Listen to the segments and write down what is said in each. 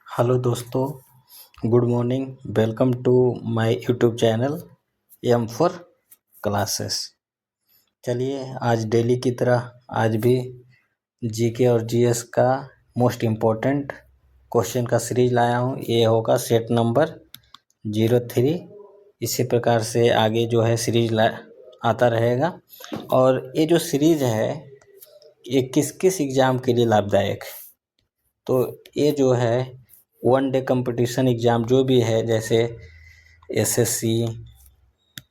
Hello दोस्तों, good morning. Welcome to my YouTube channel M for classes. चलिए, आज daily की तरह आज भी जीके और जीएस का मोस्ट इम्पोर्टेंट क्वेश्चन का सीरीज लाया हूँ। ये होगा सेट नंबर 03। इसी प्रकार से आगे जो है सीरीज आता रहेगा। और ये जो सीरीज है ये किस किस एग्ज़ाम के लिए लाभदायक है, तो ये जो है वन डे कंपटीशन एग्ज़ाम जो भी है, जैसे एसएससी,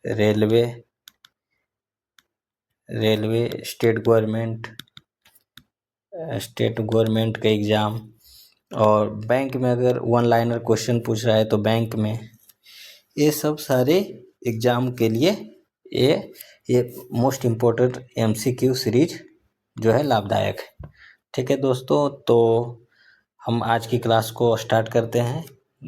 रेलवे, स्टेट गवर्नमेंट का एग्ज़ाम, और बैंक में अगर वन लाइनर क्वेश्चन पूछ रहा है तो बैंक में, ये सब सारे एग्ज़ाम के लिए ये मोस्ट इम्पोर्टेंट एमसीक्यू सीरीज जो है लाभदायक है। ठीक है दोस्तों, तो हम आज की क्लास को स्टार्ट करते हैं।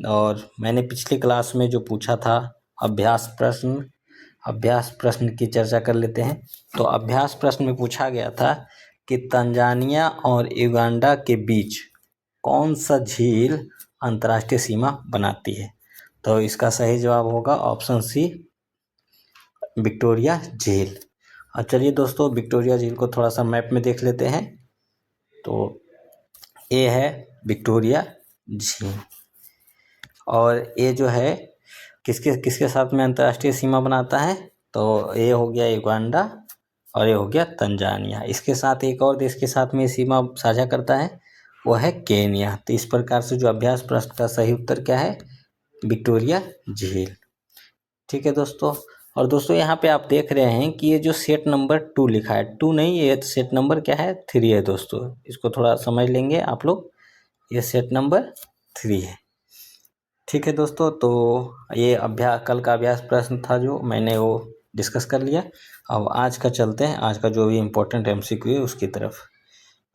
और मैंने पिछली क्लास में जो पूछा था अभ्यास प्रश्न की चर्चा कर लेते हैं। तो अभ्यास प्रश्न में पूछा गया था कि तंजानिया और युगांडा के बीच कौन सा झील अंतर्राष्ट्रीय सीमा बनाती है। तो इसका सही जवाब होगा ऑप्शन सी, विक्टोरिया झील। अब चलिए दोस्तों, विक्टोरिया झील को थोड़ा सा मैप में देख लेते हैं। तो ये है विक्टोरिया झील, और ये जो है किसके किसके साथ में अंतर्राष्ट्रीय सीमा बनाता है, तो ये हो गया युगांडा और ये हो गया तंजानिया। इसके साथ एक और देश के साथ में सीमा साझा करता है, वो है केन्या। तो इस प्रकार से जो अभ्यास प्रश्न का सही उत्तर क्या है, विक्टोरिया झील। ठीक है दोस्तों। और दोस्तों यहाँ पे आप देख रहे हैं कि ये जो सेट नंबर 2 लिखा है, 2 नहीं, ये सेट नंबर क्या है, 3 है दोस्तों। इसको थोड़ा समझ लेंगे आप लोग, ये सेट नंबर 3 है। ठीक है दोस्तों, तो ये कल का अभ्यास प्रश्न था जो मैंने वो डिस्कस कर लिया। अब आज का चलते हैं, आज का जो भी इम्पोर्टेंट एमसीक्यू है उसकी तरफ।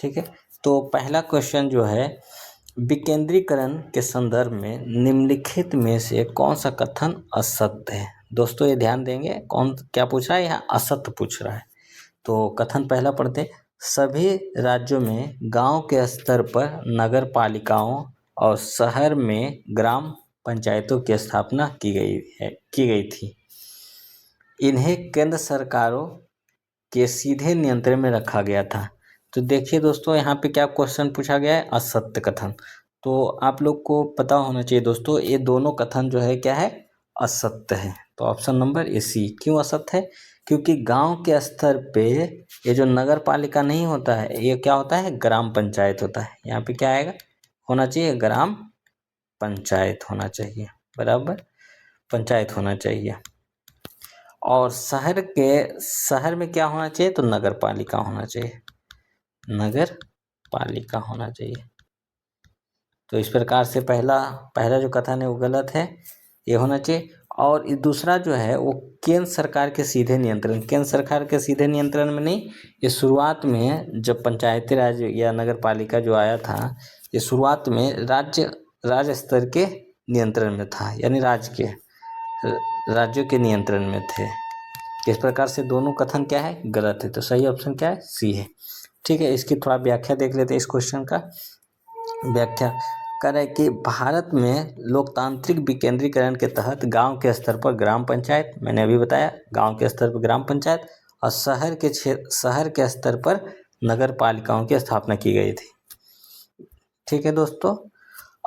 ठीक है, तो पहला क्वेश्चन जो है, विकेंद्रीकरण के संदर्भ में निम्नलिखित में से कौन सा कथन असत्य है। दोस्तों ये ध्यान देंगे, कौन क्या पूछ रहा है, यहाँ असत्य पूछ रहा है। तो कथन पहला पढ़ते हैं, सभी राज्यों में गांव के स्तर पर नगर पालिकाओं और शहर में ग्राम पंचायतों की स्थापना की गई थी। इन्हें केंद्र सरकारों के सीधे नियंत्रण में रखा गया था। तो देखिए दोस्तों, यहाँ पे क्या क्वेश्चन पूछा गया है, असत्य कथन। तो आप लोग को पता होना चाहिए दोस्तों, ये दोनों कथन जो है क्या है, असत्य है। तो ऑप्शन नंबर ए सी। क्यों असत्य है, क्योंकि गांव के स्तर पे ये जो नगर पालिका नहीं होता है, ये क्या होता है, ग्राम पंचायत होता है। यहाँ पे क्या आएगा, होना चाहिए ग्राम पंचायत होना चाहिए, बराबर, पंचायत होना चाहिए। और शहर में क्या होना चाहिए, तो नगर पालिका होना चाहिए, नगर पालिका होना चाहिए। तो इस प्रकार से पहला जो कथन है वो गलत है, ये होना चाहिए। और दूसरा जो है वो केंद्र सरकार के सीधे नियंत्रण में नहीं, ये शुरुआत में जब पंचायती राज या नगर पालिका जो आया था, ये शुरुआत में राज्य स्तर के नियंत्रण में था, यानी राज्यों के नियंत्रण में थे। इस प्रकार से दोनों कथन क्या है, गलत है। तो सही ऑप्शन क्या है, सी है। ठीक है, इसकी थोड़ा व्याख्या देख लेते हैं। इस क्वेश्चन का व्याख्या कर है कि भारत में लोकतांत्रिक विकेंद्रीकरण के तहत गांव के स्तर पर ग्राम पंचायत, मैंने अभी बताया गांव के स्तर पर ग्राम पंचायत, और शहर के स्तर पर नगर पालिकाओं की स्थापना की गई थी। ठीक है दोस्तों,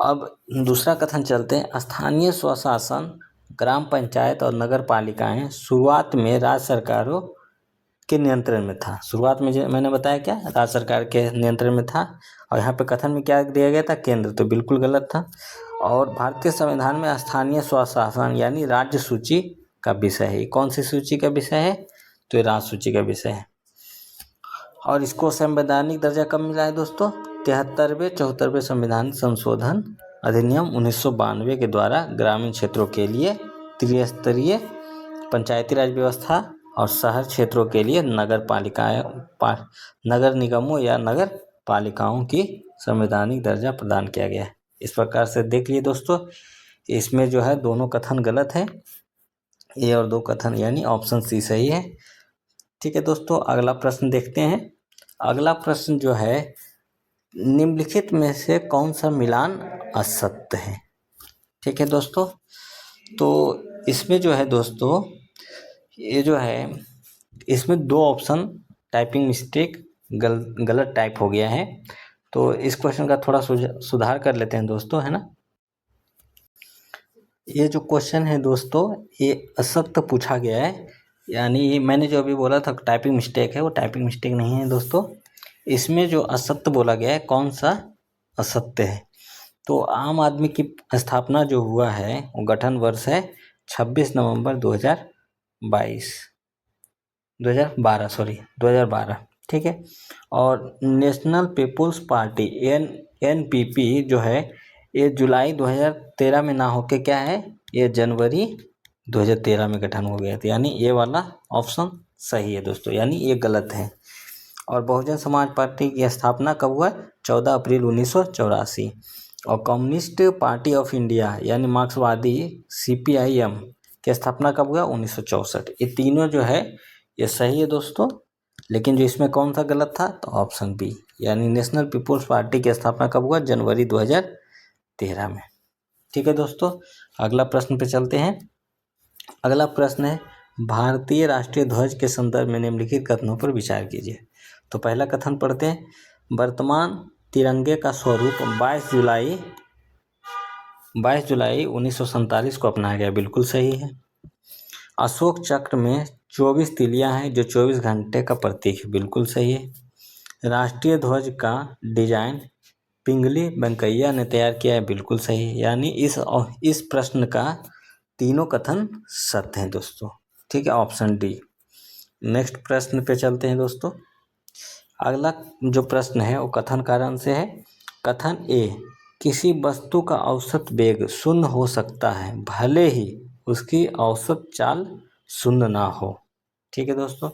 अब दूसरा कथन चलते हैं, स्थानीय स्वशासन, ग्राम पंचायत और नगर पालिकाएं शुरुआत में राज्य सरकारों के नियंत्रण में था। शुरुआत में जो मैंने बताया क्या, राज्य सरकार के नियंत्रण में था। और यहाँ पे कथन में क्या दिया गया था, केंद्र, तो बिल्कुल गलत था। और भारतीय संविधान में स्थानीय स्वशासन यानी राज्य सूची का विषय है। कौन सी सूची का विषय है, तो ये राज्य सूची का विषय है। और इसको संवैधानिक दर्जा कब मिला है दोस्तों, 74वें संविधान संशोधन अधिनियम 1992 के द्वारा ग्रामीण क्षेत्रों के लिए त्रिस्तरीय पंचायती राज व्यवस्था और शहर क्षेत्रों के लिए नगर निगमों या नगर पालिकाओं की संवैधानिक दर्जा प्रदान किया गया है। इस प्रकार से देख लिए दोस्तों, इसमें जो है दोनों कथन गलत है, ए और दो कथन, यानी ऑप्शन सी सही है। ठीक है दोस्तों, अगला प्रश्न देखते हैं। अगला प्रश्न जो है, निम्नलिखित में से कौन सा मिलान असत्य है। ठीक है दोस्तों, तो इसमें जो है दोस्तों, ये जो है इसमें दो ऑप्शन टाइपिंग मिस्टेक गलत टाइप हो गया है। तो इस क्वेश्चन का थोड़ा सुधार कर लेते हैं दोस्तों, है ना। ये जो क्वेश्चन है दोस्तों, ये असत्य पूछा गया है, यानी ये मैंने जो अभी बोला था टाइपिंग मिस्टेक है, वो टाइपिंग मिस्टेक नहीं है दोस्तों। इसमें जो असत्य बोला गया है, कौन सा असत्य है? तो आम आदमी की स्थापना जो हुआ है, वो गठन वर्ष है 26 नवंबर 2012, ठीक है। और नेशनल पीपुल्स पार्टी NPP जो है, ये जुलाई 2013 में ना होके क्या है, ये जनवरी 2013 में गठन हो गया था, यानी ये वाला ऑप्शन सही है दोस्तों, यानी ये गलत है। और बहुजन समाज पार्टी की स्थापना कब हुआ? 14 अप्रैल 1984। और कम्युनिस्ट पार्टी ऑफ इंडिया यानी मार्क्सवादी CPIM की स्थापना कब हुआ? 1964। ये तीनों जो है ये सही है दोस्तों, लेकिन जो इसमें कौन सा गलत था? तो ऑप्शन बी, यानी नेशनल पीपुल्स पार्टी की स्थापना कब हुआ? जनवरी 2013 में। ठीक है दोस्तों, अगला प्रश्न पे चलते हैं। अगला प्रश्न है, भारतीय राष्ट्रीय ध्वज के संदर्भ में निम्नलिखित कथनों पर विचार कीजिए। तो पहला कथन पढ़ते हैं, वर्तमान तिरंगे का स्वरूप 22 जुलाई 1947 को अपनाया गया, बिल्कुल सही है। अशोक चक्र में 24 तिलियां हैं जो 24 घंटे का प्रतीक है, बिल्कुल सही है। राष्ट्रीय ध्वज का डिजाइन पिंगली वेंकैया ने तैयार किया है, बिल्कुल सही है। यानी इस प्रश्न का तीनों कथन सत्य हैं दोस्तों, ठीक है, ऑप्शन डी। नेक्स्ट प्रश्न पे चलते हैं दोस्तों। अगला जो प्रश्न है वो कथन कारण से है। कथन ए, किसी वस्तु का औसत वेग शून्य हो सकता है भले ही उसकी औसत चाल शून्य ना हो, ठीक है दोस्तों।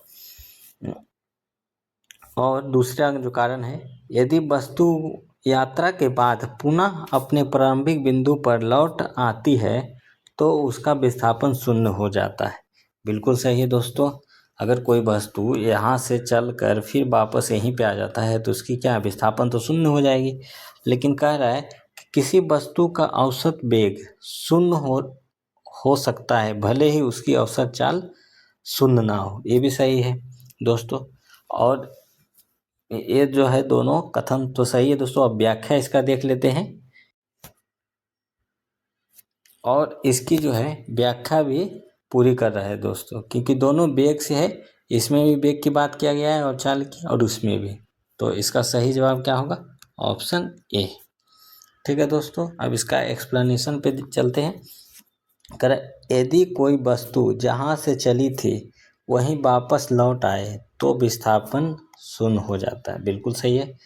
और दूसरा जो कारण है, यदि वस्तु यात्रा के बाद पुनः अपने प्रारंभिक बिंदु पर लौट आती है तो उसका विस्थापन शून्य हो जाता है, बिल्कुल सही है दोस्तों। अगर कोई वस्तु यहाँ से चलकर फिर वापस यहीं पे आ जाता है तो उसकी क्या विस्थापन तो शून्य हो जाएगी। लेकिन कह रहा है कि किसी वस्तु का औसत वेग शून्य हो सकता है भले ही उसकी औसत चाल शून्य ना हो, ये भी सही है दोस्तों। और ये जो है दोनों कथन तो सही है दोस्तों। अब व्याख्या इसका देख लेते हैं, और इसकी जो है व्याख्या भी पूरी कर रहा है दोस्तों, क्योंकि दोनों वेग से है, इसमें भी वेग की बात किया गया है और चाल की, और उसमें भी। तो इसका सही जवाब क्या होगा? ऑप्शन ए, ठीक है दोस्तों। अब इसका एक्सप्लेनेशन पे चलते हैं। कर यदि कोई वस्तु जहाँ से चली थी वहीं वापस लौट आए तो विस्थापन शून्य हो जाता है, बिल्कुल सही है।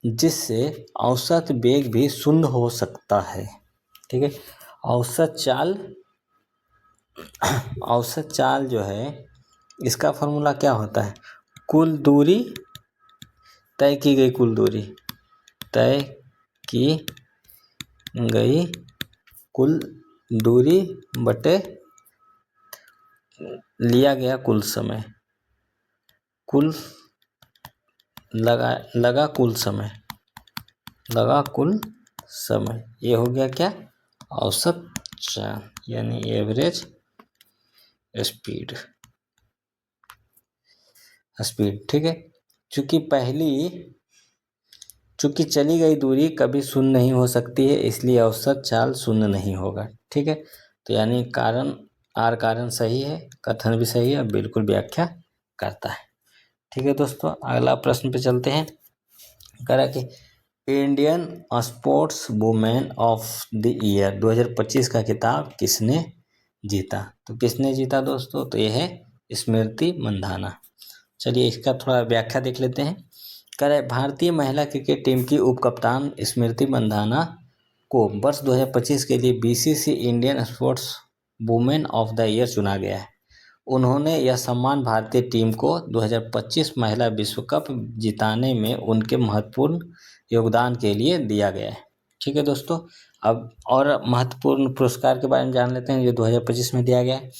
जिससे औसत वेग भी शून्य हो सकता है, ठीक है। औसत चाल जो है, इसका फॉर्मूला क्या होता है? कुल दूरी, तय की गई कुल दूरी, तय की गई कुल दूरी बटे लिया गया कुल समय, कुल लगा कुल समय, ये हो गया क्या? औसत चाल, यानी एवरेज स्पीड, ठीक है। चूंकि चली गई दूरी कभी शून्य नहीं हो सकती है, इसलिए औसत चाल शून्य नहीं होगा, ठीक है। तो यानी कारण सही है, कथन भी सही है, बिल्कुल व्याख्या करता है, ठीक है दोस्तों। अगला प्रश्न पे चलते हैं। करा कि Indian sports women of the year 2025 का खिताब किसने जीता? तो किसने जीता दोस्तों? तो ये है स्मृति मंधाना। चलिए इसका थोड़ा व्याख्या देख लेते हैं। करे भारतीय महिला क्रिकेट टीम की उप कप्तान स्मृति मंधाना को वर्ष 2025 के लिए BCC Indian sports women of the year चुना गया है। उन्होंने यह सम्मान भारतीय टीम को 2025 महिला विश्व कप जिताने में उनके महत्वपूर्ण योगदान के लिए दिया गया है, ठीक है दोस्तों। अब और महत्वपूर्ण पुरस्कार के बारे में जान लेते हैं जो 2025 में दिया गया है।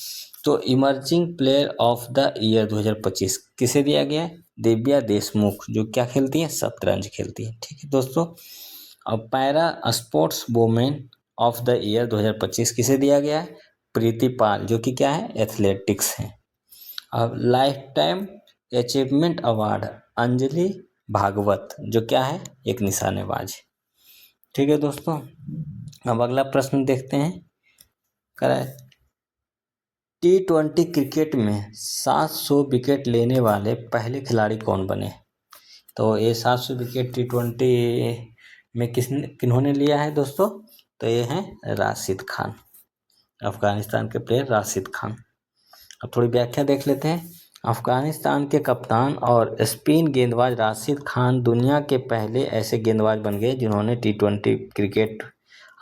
तो emerging player of the year 2025 किसे दिया गया है? दिव्या देशमुख, जो क्या खेलती हैं? शतरंज खेलती हैं, ठीक है दोस्तों। अब para sports women of the year 2025 किसे दिया गया है? प्रीति पाल, जो कि क्या है? एथलेटिक्स है। अब lifetime achievement award Anjali Bhagwat, जो क्या है? एक निशानेबाज। ठीक है दोस्तों, अब अगला प्रश्न देखते हैं। कराए T20 क्रिकेट में 700 विकेट लेने वाले पहले खिलाड़ी कौन बने? तो ये 700 विकेट T20 में किन्होंने लिया है दोस्तों? तो ये हैं राशिद खान, अफगानिस्तान के प्लेयर राशिद खान। अब थोड़ी व्याख्या देख लेते हैं। अफगानिस्तान के कप्तान और स्पिन गेंदबाज राशिद खान दुनिया के पहले ऐसे गेंदबाज बन गए जिन्होंने T20 क्रिकेट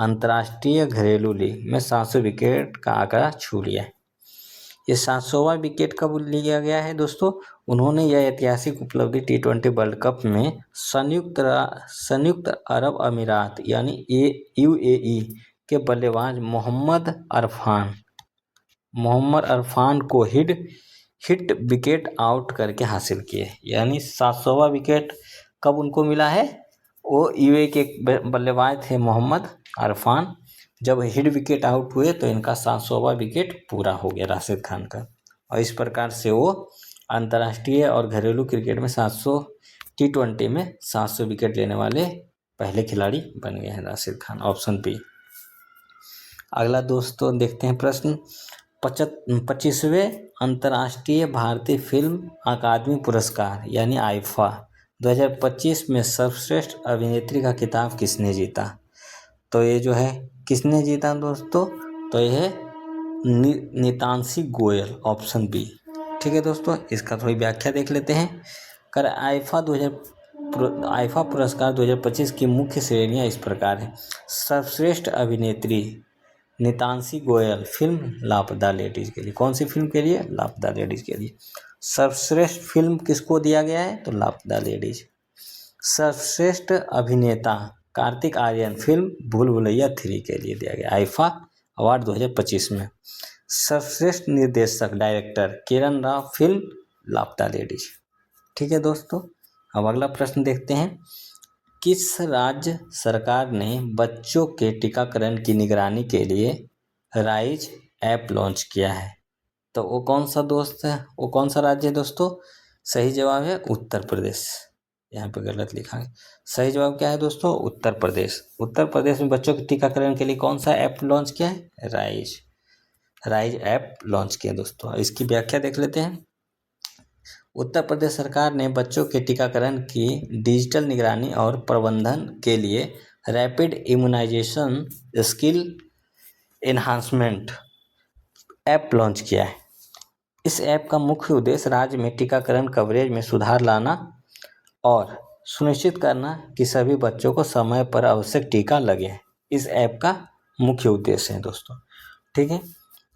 अंतर्राष्ट्रीय घरेलू लीग में 700 विकेट का आंकड़ा छू लिया है। ये 700वां विकेट कब लिया गया है दोस्तों? उन्होंने यह ऐतिहासिक उपलब्धि T20 वर्ल्ड कप में संयुक्त अरब अमीरात यानी UAE के बल्लेबाज मोहम्मद अरफान को हिट विकेट आउट करके हासिल किए। यानी 700वां विकेट कब उनको मिला है? वो UAE के बल्लेबाज थे मोहम्मद अरफान, जब हिट विकेट आउट हुए तो इनका 700वां विकेट पूरा हो गया राशिद खान का, और इस प्रकार से वो अंतर्राष्ट्रीय और घरेलू क्रिकेट में T20 में 700 विकेट लेने वाले पहले खिलाड़ी बन गए हैं राशिद खान। Option B. अगला दोस्तों देखते हैं प्रश्न। 25वें अंतर्राष्ट्रीय भारतीय फिल्म अकादमी पुरस्कार यानी आईफा 2025 में सर्वश्रेष्ठ अभिनेत्री का खिताब किसने जीता? तो ये जो है किसने जीता दोस्तों? तो यह है नीतांशी गोयल, ऑप्शन बी। ठीक है दोस्तों, इसका थोड़ी व्याख्या देख लेते हैं। आईफा पुरस्कार 2025 की मुख्य श्रेणियां इस प्रकार हैं। सर्वश्रेष्ठ अभिनेत्री नीतांशी गोयल फिल्म लापता लेडीज के लिए। कौन सी फिल्म के लिए? लापता लेडीज के लिए। सर्वश्रेष्ठ फिल्म किसको दिया गया है? तो लापता लेडीज। सर्वश्रेष्ठ अभिनेता कार्तिक आर्यन फिल्म भूल भुलैया 3 के लिए दिया गया आईफा अवार्ड 2025 में। सर्वश्रेष्ठ निर्देशक डायरेक्टर किरण राव फिल्म लापता लेडीज। ठीक है दोस्तों, अब अगला प्रश्न देखते हैं। किस राज्य सरकार ने बच्चों के टीकाकरण की निगरानी के लिए राइज ऐप लॉन्च किया है? तो वो कौन सा राज्य है दोस्तों? सही जवाब है उत्तर प्रदेश। यहाँ पे गलत लिखा है। सही जवाब क्या है दोस्तों? उत्तर प्रदेश। उत्तर प्रदेश में बच्चों के टीकाकरण के लिए कौन सा ऐप लॉन्च किया है? राइज ऐप लॉन्च किया दोस्तों। इसकी व्याख्या देख लेते हैं। उत्तर प्रदेश सरकार ने बच्चों के टीकाकरण की डिजिटल निगरानी और प्रबंधन के लिए rapid immunisation skill enhancement app launch किया है। इस ऐप का मुख्य उद्देश्य राज्य में टीकाकरण कवरेज में सुधार लाना और सुनिश्चित करना कि सभी बच्चों को समय पर आवश्यक टीका लगे। इस ऐप का मुख्य उद्देश्य है दोस्तों। ठीक है,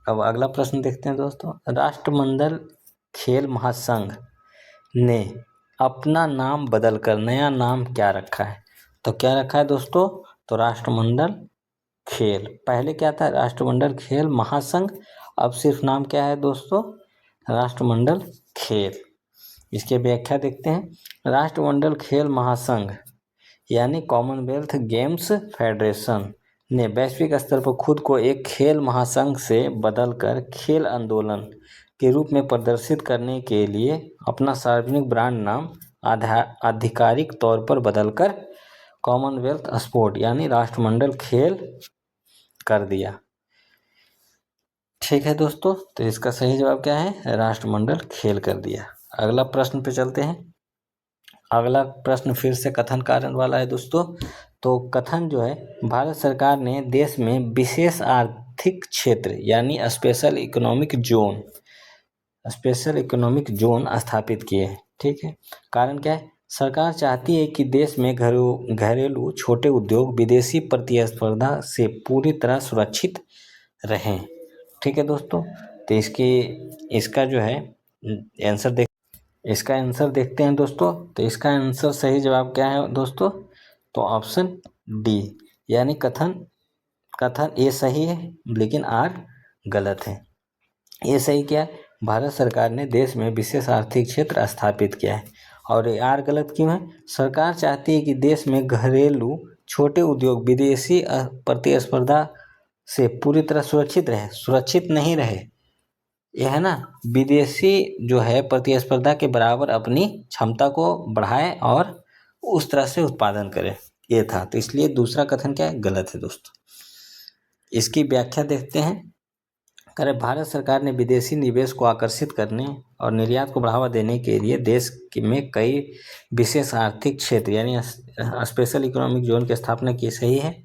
अब अगला प्रश्न देखते हैं दोस्तों। राष्ट्रमंडल खेल महासंघ ने अपना नाम बदलकर नया नाम क्या रखा है? तो क्या रखा है दोस्तों? तो राष्ट्रमंडल खेल। पहले क्या था? राष्ट्रमंडल खेल महासंघ। अब सिर्फ नाम क्या है दोस्तों? राष्ट्रमंडल खेल। इसके व्याख्या देखते हैं। राष्ट्रमंडल खेल महासंघ यानी कॉमनवेल्थ गेम्स फेडरेशन ने वैश्विक स्तर पर खुद को एक खेल महासंघ से बदलकर खेल आंदोलन के रूप में प्रदर्शित करने के लिए अपना सार्वजनिक ब्रांड नाम आधिकारिक तौर पर बदलकर कॉमनवेल्थ स्पोर्ट यानी राष्ट्रमंडल खेल कर दिया। ठीक है दोस्तों, तो इसका सही जवाब क्या है? राष्ट्रमंडल खेल कर दिया। अगला प्रश्न पे चलते हैं। अगला प्रश्न फिर से कथन कारण वाला है दोस्तों। तो कथन जो है, भारत सरकार ने देश में विशेष आर्थिक क्षेत्र यानी स्पेशल इकोनॉमिक जोन स्थापित किए हैं। ठीक है, कारण क्या है? सरकार चाहती है कि देश में घरेलू छोटे उद्योग विदेशी प्रतिस्पर्धा से पूरी तरह सुरक्षित रहें। ठीक है दोस्तों, तो इसका जो है आंसर देखते हैं दोस्तों। तो इसका आंसर सही जवाब क्या है दोस्तों? तो ऑप्शन डी यानी कथन ए सही है लेकिन आर गलत है। ये सही क्या है? भारत सरकार ने देश में विशेष आर्थिक क्षेत्र स्थापित किया है। और आर गलत क्यों है? सरकार चाहती है कि देश में घरेलू छोटे उद्योग विदेशी प्रतिस्पर्धा से पूरी तरह सुरक्षित रहे, सुरक्षित नहीं रहे। यह है ना, विदेशी जो है प्रतिस्पर्धा के बराबर अपनी क्षमता को बढ़ाए और उस तरह से उत्पादन करे, ये था। तो इसलिए दूसरा कथन क्या है, गलत है दोस्तों। इसकी व्याख्या देखते हैं। करें, भारत सरकार ने विदेशी निवेश को आकर्षित करने और निर्यात को बढ़ावा देने के लिए देश में कई विशेष आर्थिक क्षेत्र यानी स्पेशल इकोनॉमिक जोन की स्थापना की, सही है।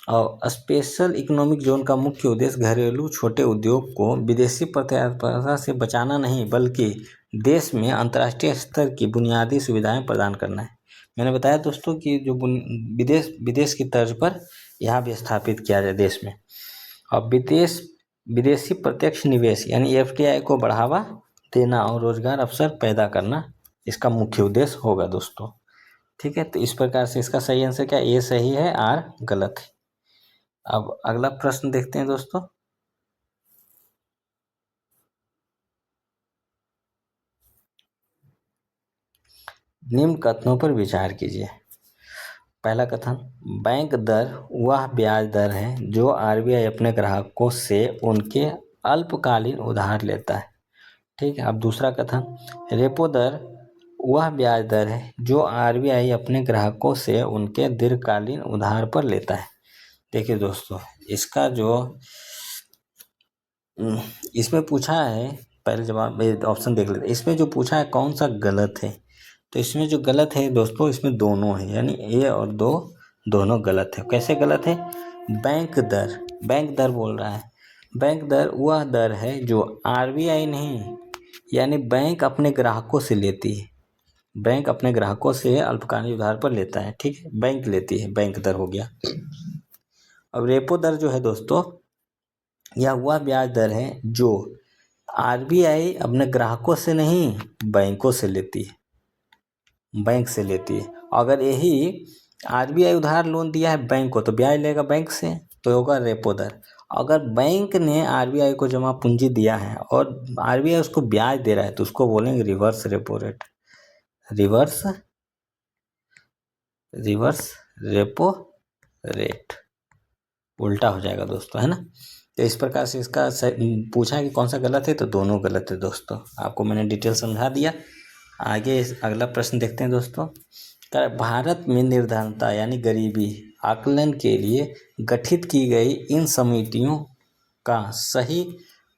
और स्पेशल इकोनॉमिक जोन का मुख्य उद्देश्य घरेलू छोटे उद्योग को विदेशी प्रतिस्पर्धा से बचाना नहीं, बल्कि देश में अंतर्राष्ट्रीय स्तर की बुनियादी सुविधाएं प्रदान करना है। मैंने बताया दोस्तों कि जो विदेश की तर्ज पर यहाँ भी स्थापित किया जाए देश में। और विदेशी प्रत्यक्ष निवेश यानी FDI को बढ़ावा देना और रोजगार अवसर पैदा करना इसका मुख्य उद्देश्य होगा दोस्तों। ठीक है, तो इस प्रकार से इसका सही आंसर क्या, ए सही है, आर गलत है। अब अगला प्रश्न देखते हैं दोस्तों। निम्न कथनों पर विचार कीजिए। पहला कथन, बैंक दर वह ब्याज दर है जो RBI अपने ग्राहकों से उनके अल्पकालीन उधार लेता है। ठीक है। अब दूसरा कथन, रेपो दर वह ब्याज दर है जो RBI अपने ग्राहकों से उनके दीर्घकालीन उधार पर लेता है। देखिए दोस्तों, इसका जो इसमें पूछा है, पहले जवाब ऑप्शन देख लेते। इसमें जो पूछा है कौन सा गलत है, तो इसमें जो गलत है दोस्तों, इसमें दोनों है, यानी ए और दो दोनों गलत है। कैसे गलत है, बैंक दर बोल रहा है। बैंक दर वह दर है जो RBI नहीं, यानी बैंक अपने ग्राहकों से लेती है। बैंक अपने ग्राहकों से अल्पकालीन उधार पर लेता है। ठीक है, बैंक लेती है, बैंक दर हो गया। अब रेपो दर जो है दोस्तों, यह वह ब्याज दर है जो RBI अपने ग्राहकों से नहीं, बैंकों से लेती है, बैंक से लेती है। अगर यही RBI उधार लोन दिया है बैंक को, तो ब्याज लेगा बैंक से, तो होगा रेपो दर। अगर बैंक ने RBI को जमा पूंजी दिया है और RBI उसको ब्याज दे रहा है, तो उसको बोलेंगे reverse repo rate, reverse repo rate, उल्टा हो जाएगा दोस्तों, है ना। तो इस प्रकार से इसका पूछा है कि कौन सा गलत है, तो दोनों गलत है दोस्तों। आपको मैंने डिटेल समझा दिया। आगे अगला प्रश्न देखते हैं दोस्तों। भारत में निर्धनता यानी गरीबी आकलन के लिए गठित की गई इन समितियों का सही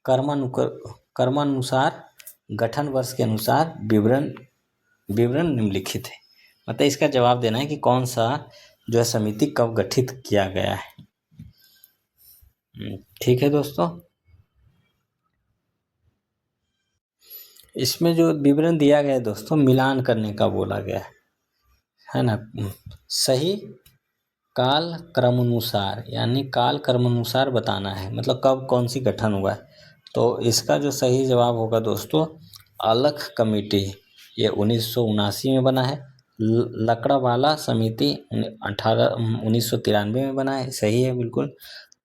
क्रमानुसार गठन वर्ष के अनुसार विवरण निम्नलिखित है। मतलब इसका जवाब देना है कि कौन सा जो है समिति कब गठित किया गया है। ठीक है दोस्तों, इसमें जो विवरण दिया गया है दोस्तों, मिलान करने का बोला गया है ना। सही काल क्रमानुसार यानी काल क्रमानुसार बताना है, मतलब कब कौन सी गठन हुआ है। तो इसका जो सही जवाब होगा दोस्तों, अलख कमेटी, ये 1979 में बना है। लकड़ावाला समिति 1993 में बना है, सही है बिल्कुल।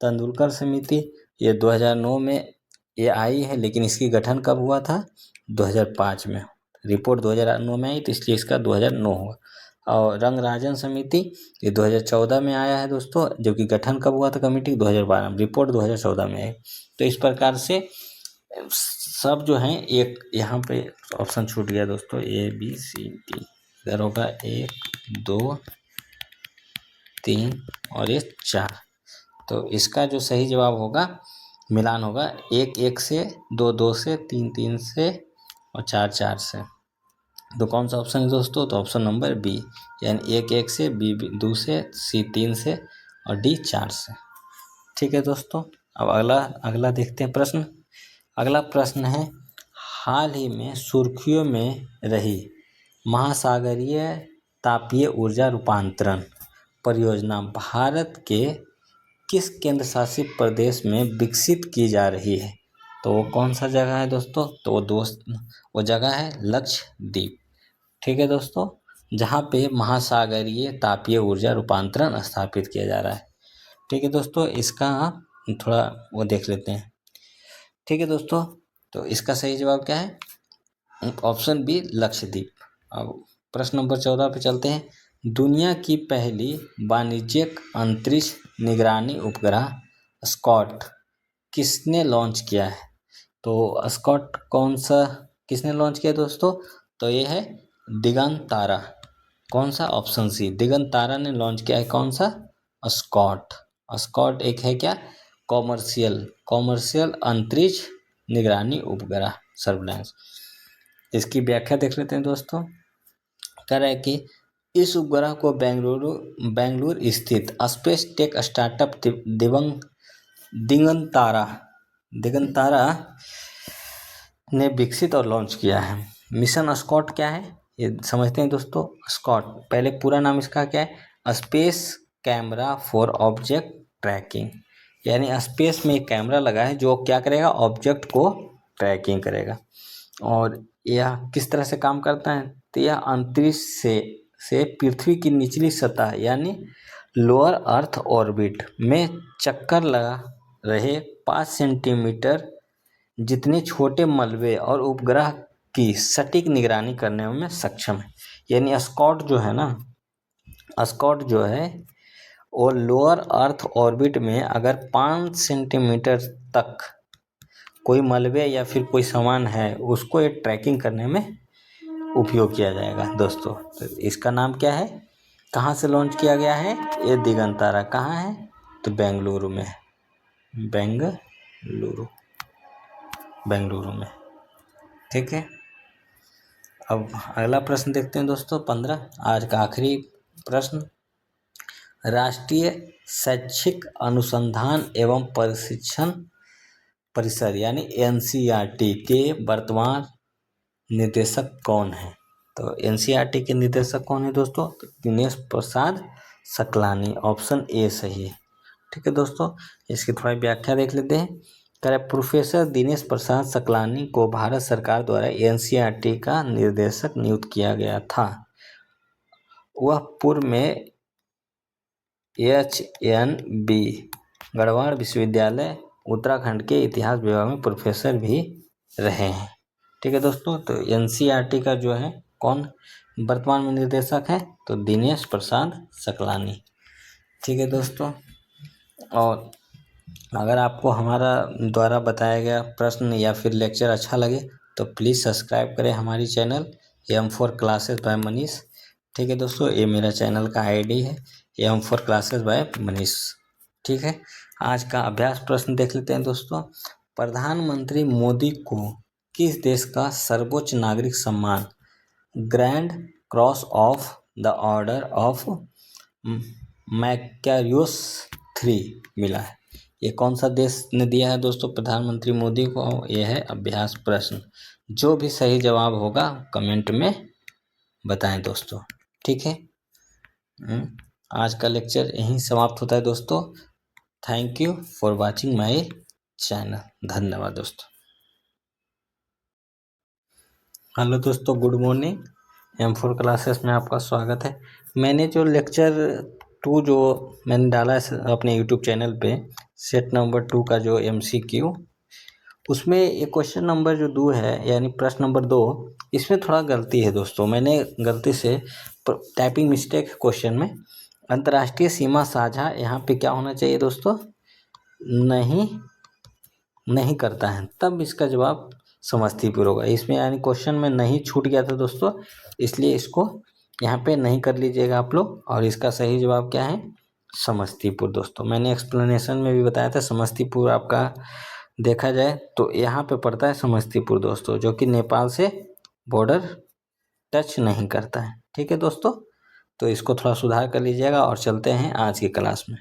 तेंदुलकर समिति ये 2009 में ये आई है, लेकिन इसकी गठन कब हुआ था, 2005 में। रिपोर्ट 2009 में आई, तो इसलिए इसका 2009 हुआ। और रंगराजन समिति ये 2014 में आया है दोस्तों, जबकि गठन कब हुआ था कमेटी, 2012 में, रिपोर्ट 2014 में आई। तो इस प्रकार से सब जो हैं, एक यहाँ पे ऑप्शन छूट गया दोस्तों, ABCD, इधर होगा 1 2 3 और ये 4। तो इसका जो सही जवाब होगा, मिलान होगा 1 1 से, 2 2 से, 3 3 से और 4 4 से। तो कौन सा ऑप्शन है दोस्तों, तो ऑप्शन नंबर बी, यानी 1 1 से, B 2 से, C 3 से और D 4 से। ठीक है दोस्तों, अब अगला देखते हैं प्रश्न। अगला प्रश्न है, हाल ही में सुर्खियों में रही महासागरीय तापीय ऊर्जा रूपांतरण परियोजना भारत के किस केंद्र शासित प्रदेश में विकसित की जा रही है। तो वो कौन सा जगह है दोस्तों, तो वो जगह है लक्षद्वीप। ठीक है दोस्तों, जहाँ पे महासागरीय तापीय ऊर्जा रूपांतरण स्थापित किया जा रहा है। ठीक है दोस्तों, इसका थोड़ा वो देख लेते हैं। ठीक है दोस्तों, तो इसका सही जवाब क्या है, ऑप्शन बी लक्षद्वीप। अब प्रश्न नंबर 14 पे चलते हैं। दुनिया की पहली वाणिज्यिक अंतरिक्ष निगरानी उपग्रह स्कॉट किसने लॉन्च किया है? तो स्कॉट कौन सा किसने लॉन्च किया दोस्तों? तो ये है दिगंतारा। कौन सा? ऑप्शन सी, दिगंतारा ने लॉन्च किया है। कौन सा? स्कॉट। स्कॉट एक है क्या? कॉमर्शियल अंतरिक्ष निगरानी उपग्रह, सर्विलांस। इसकी व्याख्या देख लेते हैं दोस्तों। कह रहा है कि इस उपग्रह को बेंगलुरु स्थित स्पेस टेक स्टार्टअप दिगंतारा ने विकसित और लॉन्च किया है। मिशन स्कॉट क्या है ये समझते हैं दोस्तों। स्कॉट पहले पूरा नाम इसका क्या है? Space camera for object tracking, यानी स्पेस में एक कैमरा लगा है जो क्या करेगा? ऑब्जेक्ट को ट्रैकिंग करेगा। और यह किस तरह से काम करता है? तो यह अंतरिक्ष से पृथ्वी की निचली सतह यानी लोअर अर्थ ऑर्बिट में चक्कर लगा रहे 5 सेंटीमीटर जितने छोटे मलबे और उपग्रह की सटीक निगरानी करने में सक्षम है। यानी स्कॉट जो है ना, स्कॉट जो है वो लोअर अर्थ ऑर्बिट में अगर 5 सेंटीमीटर तक कोई मलबे या फिर कोई सामान है उसको ये ट्रैकिंग करने में उपयोग किया जाएगा दोस्तों। तो इसका नाम क्या है? कहाँ से लॉन्च किया गया है? ये दिगंतारा कहाँ है? तो बेंगलुरु में, बेंगलुरु में। ठीक है, अब अगला प्रश्न देखते हैं दोस्तों। 15 आज का आखिरी प्रश्न। राष्ट्रीय शैक्षिक अनुसंधान एवं प्रशिक्षण परिषद यानी NCERT के वर्तमान निदेशक कौन है? तो NCERT के निदेशक कौन है दोस्तों? तो दिनेश प्रसाद सकलानी, ऑप्शन ए सही है। ठीक है दोस्तों, इसकी थोड़ी व्याख्या देख लेते हैं। कह रहे प्रोफेसर दिनेश प्रसाद सकलानी को भारत सरकार द्वारा NCERT का निर्देशक नियुक्त किया गया था। वह पूर्व में HNB गढ़वाल विश्वविद्यालय उत्तराखंड के इतिहास विभाग में प्रोफेसर भी रहे हैं। ठीक है दोस्तों, तो NCERT का जो है कौन वर्तमान में निर्देशक है? तो दिनेश प्रसाद सकलानी। ठीक है दोस्तों, और अगर आपको हमारा द्वारा बताया गया प्रश्न या फिर लेक्चर अच्छा लगे तो प्लीज़ सब्सक्राइब करें हमारी channel M4 classes bye Manish. ठीक है दोस्तों, ये मेरा चैनल का ID है M4 क्लासेस बाय मनीष। ठीक है, आज का अभ्यास प्रश्न देख लेते हैं दोस्तों। प्रधानमंत्री मोदी को किस देश का सर्वोच्च नागरिक सम्मान grand cross of the order of Makarios 3 मिला है? ये कौन सा देश ने दिया है दोस्तों प्रधानमंत्री मोदी को? ये है अभ्यास प्रश्न। जो भी सही जवाब होगा कमेंट में बताएं दोस्तों। ठीक है, आज का लेक्चर यहीं समाप्त होता है दोस्तों। Thank you for watching my channel. धन्यवाद दोस्तों। हेलो दोस्तों, गुड मॉर्निंग। M4 क्लासेस में आपका स्वागत है। मैंने जो लेक्चर 2 जो मैंने डाला है अपने यूट्यूब चैनल पे, सेट नंबर 2 का जो MCQ, उसमें ये क्वेश्चन नंबर जो 2 है यानी प्रश्न नंबर 2, इसमें थोड़ा गलती है दोस्तों। मैंने गलती से टाइपिंग मिस्टेक क्वेश्चन में अंतर्राष्ट्रीय सीमा साझा यहाँ पे क्या होना चाहिए दोस्तों? नहीं करता है, तब इसका जवाब समस्तीपुर होगा। इसमें यानी क्वेश्चन में नहीं छूट गया था दोस्तों, इसलिए इसको यहाँ पे नहीं कर लीजिएगा आप लोग। और इसका सही जवाब क्या है? समस्तीपुर दोस्तों। मैंने एक्सप्लेनेशन में भी बताया था समस्तीपुर आपका देखा जाए तो यहाँ पे पड़ता है समस्तीपुर दोस्तों, जो कि नेपाल से बॉर्डर टच नहीं करता है। ठीक है दोस्तों, तो इसको थोड़ा सुधार कर लीजिएगा और चलते हैं आज की क्लास में।